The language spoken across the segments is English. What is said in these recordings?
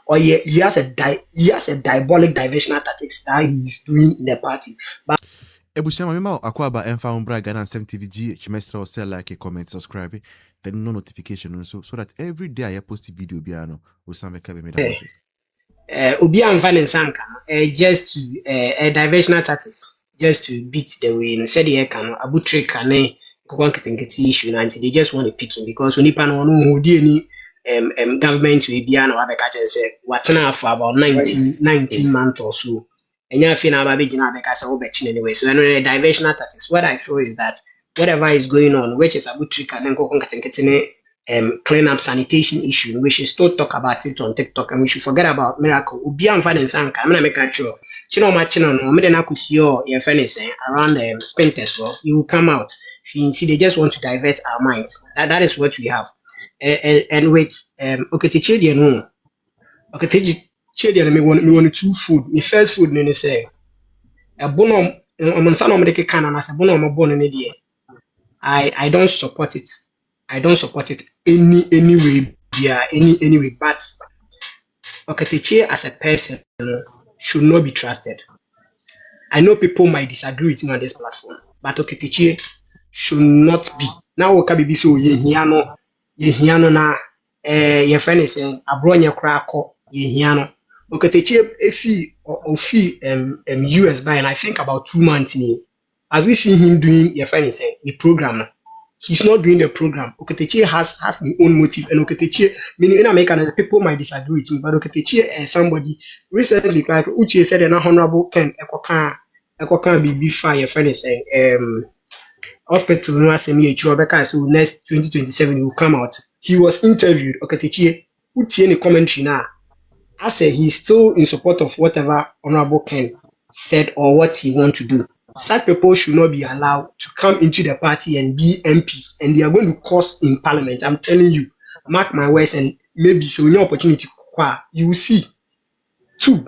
or he has a diabolic diversional tactics that he's doing in the party. But Ebushama mema akwaba emfa umbra Ghana Sem TV chimestra or sell like a comment, subscribe, then no notification so that every day I post a video biano or some kabe me Obi and Sanka just to diversional tactics, just to beat the way said the can abu trick and issue and they just want to pick him because when Nipan who any government will be an abekaja say what now for about 19 months or so. And you feel about anyway. So anyway, diversional tactics. What I feel is that whatever is going on, which is abu trick and then clean up sanitation issue, we should still talk about it on TikTok and we should forget about miracle. Ubi and Sanka, I'm gonna make a sure. Chino machino, Medena Kusio, your friends around the Spinters, you will come out. You see, they just want to divert our minds. That is what we have. And with Okatakyi no. Okatakyi me want two food. My first food no say. A bono no make can as a bono mo bono ne die. I don't support it. I don't support it any way. Yeah, any way. But Okatakyi as a person should not be trusted. I know people might disagree with me on this platform, but Okatakyi should not be. Now Okabi so yehiano na your friend is saying abronya krako yehiano. Okatakyi ofi US by and I think about 2 months in. Have we seen him doing your friend is saying the program? He's not doing the program. Okatakyi has his own motive, and Okatakyi, meaning in America, people might disagree with me, but Okatakyi and somebody recently, like Uche said, an honorable Ken Ekokan be fire. Friend is saying, hospital no asemi Rebecca, so next 2027 he will come out. He was interviewed. Okatakyi, Uche any commentary now. I said he's still in support of whatever honorable Ken said or what he want to do. Such people should not be allowed to come into the party and be MPs, and they are going to cause in parliament. I'm telling you, mark my words, and maybe so no opportunity you will see. 2,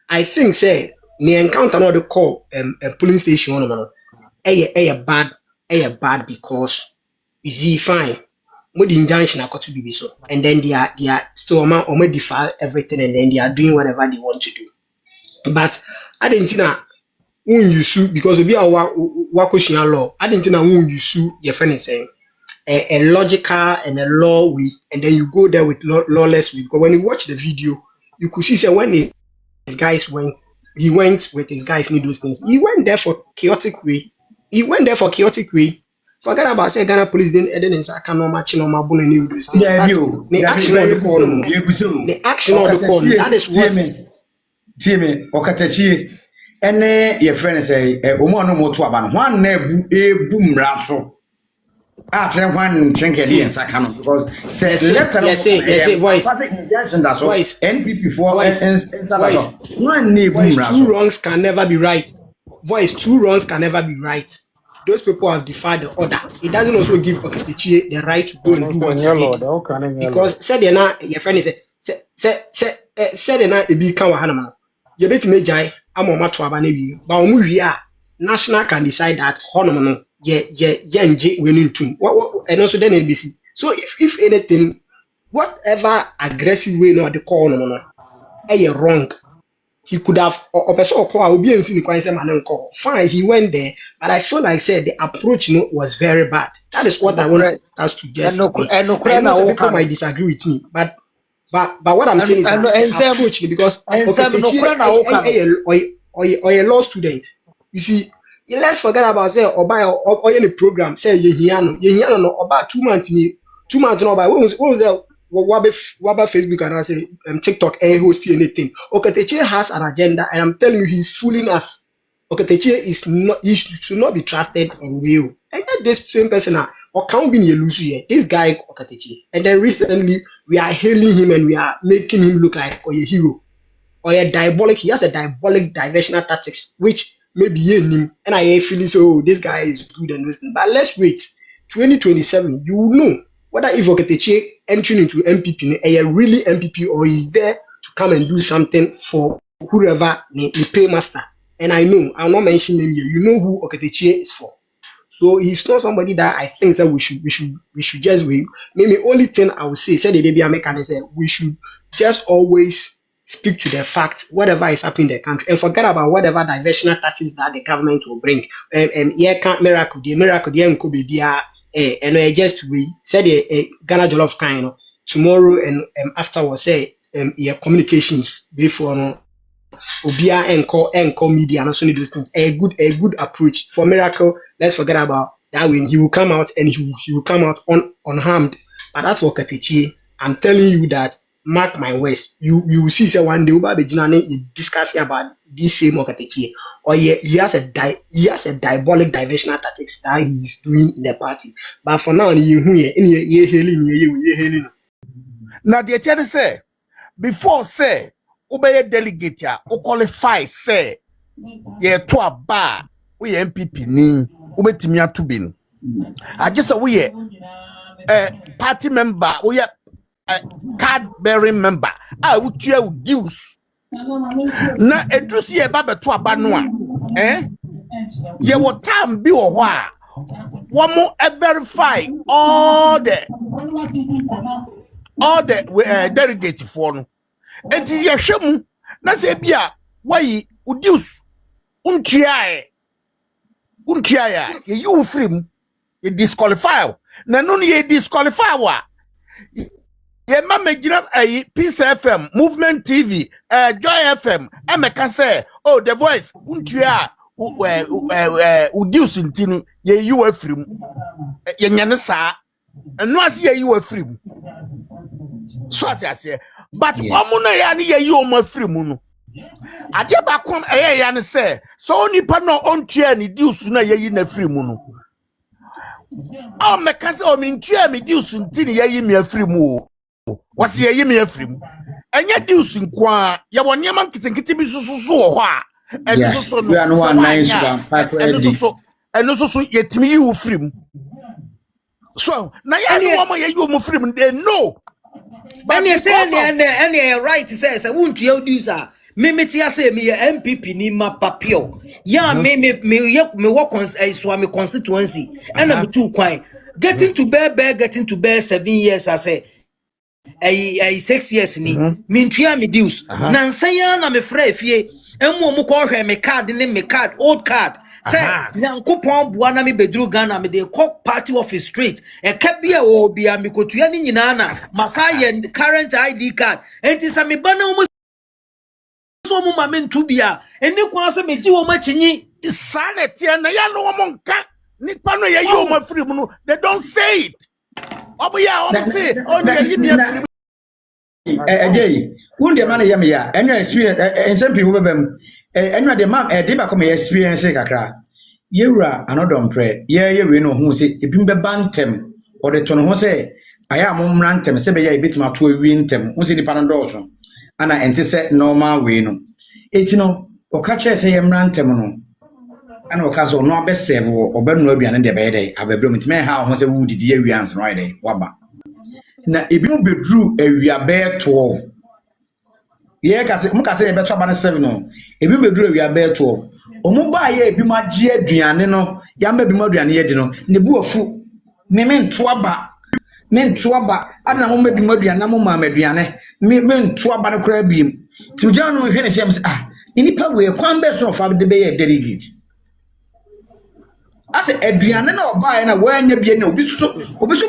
I think say the encounter not the call a polling station bad because you see fine. With the injunction I got to be so, and then they are still defile everything, and then they are doing whatever they want to do. But I didn't know. You sue because we are wakoshia law. I didn't know you sue your friend is saying a logical and a law with, and then you go there with lawless with. But when you watch the video, you could see when his guys went with his guys need those things. He went there for chaotic way. Forget about say Ghana police didn't say no match no mabun and those things. The action of the call. That is what. Team Okatakyi. Ene your friend say omo no moto aba no wan na ebu mra so a tren wan chenke dey nsaka no because says left yes voice NPP for nsaka wan na ebu mra so two wrongs can never be right. Two wrongs can never be right. Those people have defied the order. It doesn't also give Okatakyi the right to go and do what he did. Because said your friend is said na ebi kan wa hanama you bet me jai amoma to aba na wi ba omu wi a national can decide that honom no ye nje we ntu and also then NBC. So if anything whatever aggressive way no the call no wrong, he could have fine, he went there, but I feel like said the approach was very bad. That is what I want us to just I know some people might disagree with me, but what I'm saying is that approach because or a law student, you see, let's forget about say or buy or any program say yehiano no about 2 months no buy what was that Waba Facebook and I say TikTok host anything. Okatakyi has an agenda, and I'm telling you, he's fooling us. Okatakyi is not; he should not be trusted and real. And yet this same person or can't be lose here. This guy Okatakyi, and then recently we are hailing him and we are making him look like a hero or a diabolic. He has a diabolic diversional tactics, which maybe him and I feeling so. This guy is good and listening, but let's wait. 2027, you will know whether if Okatakyi entering into NPP, a really NPP, or is there to come and do something for whoever the paymaster. And I know, I'll not mention him here. You know who Okatakyi is for. So he's not somebody that I think that we should just wait. Maybe only thing I would say, said the baby American said we should just always speak to the fact, whatever is happening in the country, and forget about whatever diversional tactics that the government will bring. Yeah, can't miracle, yeah, could be and just we said Ghana Jollof kind, tomorrow and afterwards say yeah, communications before no. Obia encore media and also need those things. A good approach for miracle. Let's forget about that when he will come out and he will come out unharmed. But that's what Okatakyi. I'm telling you that mark my words. You will see say one day Uba Bejinane discussing about this same Okatakyi. Or he has a diabolic diversional tactics that he's doing in the party. But for now, you hailing. Now the attorney say before say obey delegate ya o qualify say ye to a bar we NPP ni ubetimi atubi no agese we party member we card bearing member utua dues na edusi e ba beto aba no a ye wo time bi wo ho a wo mo verify all the delegate for no enti ye hwemu na se bia wayi udius untua ye you free ye disqualify na no ye disqualify wa ye ma megina Peace FM Movement TV Joy FM emeka say oh the boys untua udius ntinu ye you free ye nyane saa eno ase ye you free so atiase but omuno ya ni ye you ma free mu no ade ba kom ya ne say so nipa no ontua ni dius na ye na free mu no o meka say o mi ntua mi dius ntini ye mi free mu o wase ye mi free mu enya dius nkwa ye wonye man kitinkiti bi sususu wo ho a eno susu no eno susu yetimi yi wo free mu so na ya no mo ye you mo free mu they know. But you say any right says I won't you do sir. Me say me NPP ni ma papio. Yeah, me work on Swami constituency. And I'm too quiet. Getting to bear 7 years, I say. 6 years ni. Me tria me dues. Nansaya na me frɛ fie. Emu mu ko hwɛ me card ni me card old card. Say nyankopon bua na me bedru Ghana me dey call party office street e ka bia wo bia me kotua ni nyina na masaye current ID card enti sa me bana mu so mu ma me ntu bia eni kwa se me gi wo machinyi sane tie na ya no mo nka nipa no ye yi o ma free mu no they don't say it obo ya obo say o ni yi me free Jay, who the man yam ya and your experience and some people bem and the man a deba come experience kakra yewura anodom pray ye we no hu say ebim be bantem or the ton ho say aya mo mrantem say be ya ebitima to awi ntem hu say nipa no dɔɔso ana ente say normal we no eti no okache say ye mrantem no ana okazo no abeseve obanu aduane de be dey ababro mitime ha ho say wu didi awians no dey waba na ebim bedru awia be 12 ye kase mu kase ye beto aba 7 no ebim bedru awia be 12 omu ba ye ebim agye aduane no ya ma ebim aduane ye di no ne bu ofu me nto aba ana mo ebim aduane na mo ma aduane me nto aba no kra biem ti ugya no hwe ne sem nipa we kwan be so fa de be ye delegate ase aduane na oba ye na wa anya bie na obi so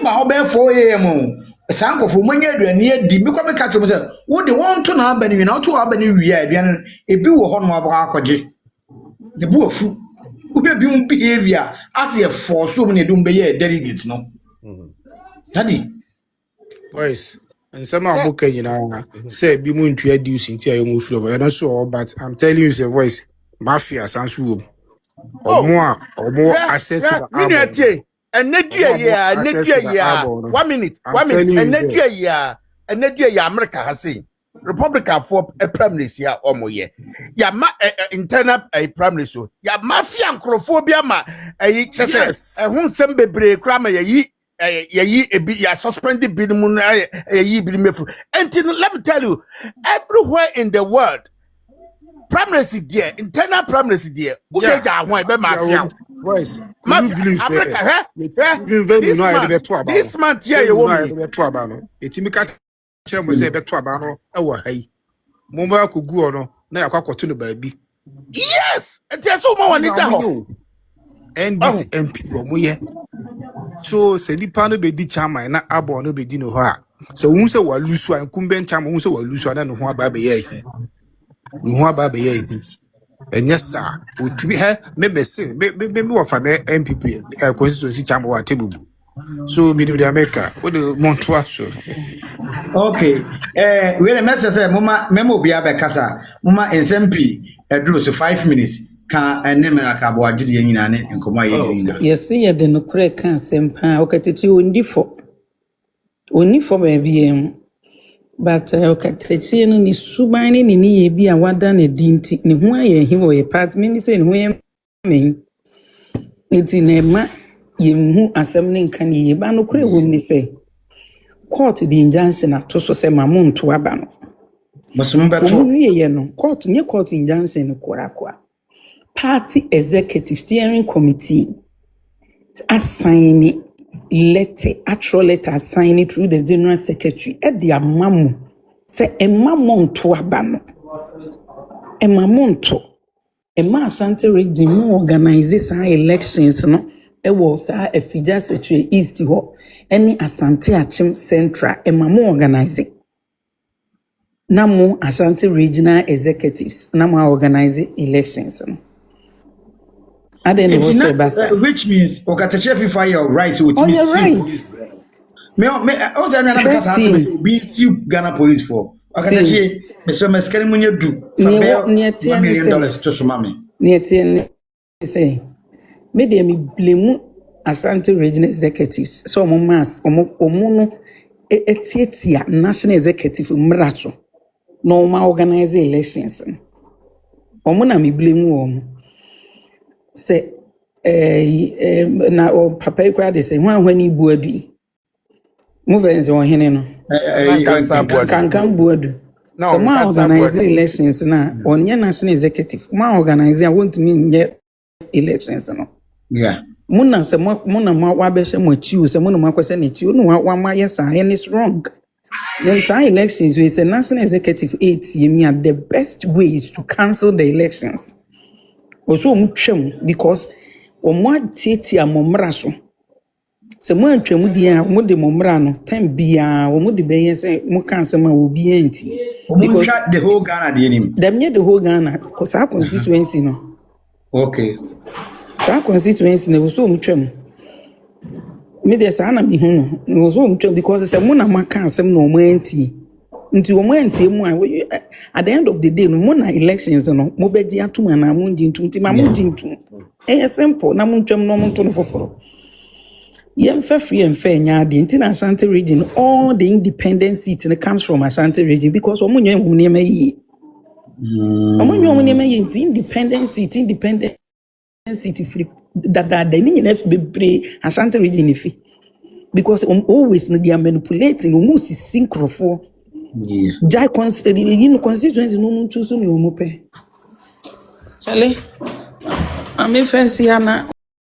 ba oba 4 am sankofo manya aduane edi me kwa be ka twom se wo de won to na aba ni na to aba ni wi aduane ebi wo ho no aba akɔgye ne bu ofu wo be bi mu behavior as ye force mu ne dum be ye delegate no daddy voice and some are booking you know say be mu ntua dues ntia you mu free but not sure but I'm telling you say voice mafia sans wo omo access to the album and Nadia 1 minute and Nadia America has seen Republican for a prime minister or more ye ya internal a prime minister ya mafia and chrophobia ma yes a won't send bebre crama ye suspended bill ye and let me tell you everywhere in the world prime minister dear internal prime minister dear mafia voice Africa, this month, yeah, you won't. kyerɛ mo sɛ ɛbɛto aba no ɛwɔ ha yi mo ba ko gu no na yakɔ akɔto no baabi yes it is so ma wani da ho NDC MP mo yɛ so sɛ nipa no be di chairman na abo no be di no ho a sɛ wo sɛ wa lusu a incumbent chairman wo sɛ wa lusu na no ho aba be yɛ yi no ho aba be yɛ yi ɛnyɛ saa otumi ha me wo fa na MPP constituency chairman wa tebubu so me de America wo de monto aso okay we the message say mama memo bia be kasa mama SMP eduro so 5 minutes ka ene me akabo agide ye nyina ne enkomo aye nyina yes ye de no kure kan sempa Okatakyi onifo ba bia but Okatakyi no ni suban ne ni ye bia wada na dinti ne ho aye hi wo ye part me say ne ho ye me enti na ma ye hu asem ne nkan ye ba no kure wo ni say court the injunction atoso say mamonto aba no bosum beto ye no court injunction kwa party executive steering committee assign actual letter assigned through the general secretary at the amamu say emamonto aba no emamonto Ashanti region organize some elections no was a Fija Secretary East ho any Asante Achim Central emamu organize namu Ashanti regional executives namu organize elections no which means Okatakyi FIFA your rights with me right me o say na because has be Ghana police for Okatakyi me so me skere munye du $1 million to so mame ne say me dey me blame Ashanti regional executives so omo no etietia national executive mracho no ma organize elections omo na me blame omo say na papa ikra dey say hwan buadu movement on hene no kan buadu so ma organize elections na onye national executive ma organize I want me elections no yeah muna se muna wa be she mo chiu se muna ma kwese ne chiu no wa ma yes and it's wrong when some elections we say national executive 8 yemi the best way is to cancel the elections also mu twem because omo tieti amomra so se mo antwem dia mo de momra no time bia omo de be say mo cancel ma obi anti because the whole Ghana the enim them the whole Ghana because our constituency no okay our constituency ne so mu twem me de sa na me hu no so mu twem because se mo na ma cancel no omo anti nti omo anti mu at the end of the day no mo na elections no mo be gi atum na mo ndi ntum ti ma mo ndi ntum simple na mo twem no mo nto no foforo yem fa free and fair nya de nti na Ashanti region all the independent seats comes from Ashanti region because omo nyen omo ne ma yi omo nyen omo ne ma yi independent seat free that ni nyina fi bebre Ashanti region fi because always no they are manipulating almost synchrofo yeah jai constituency no mun choose no mo pe chale am fancy ana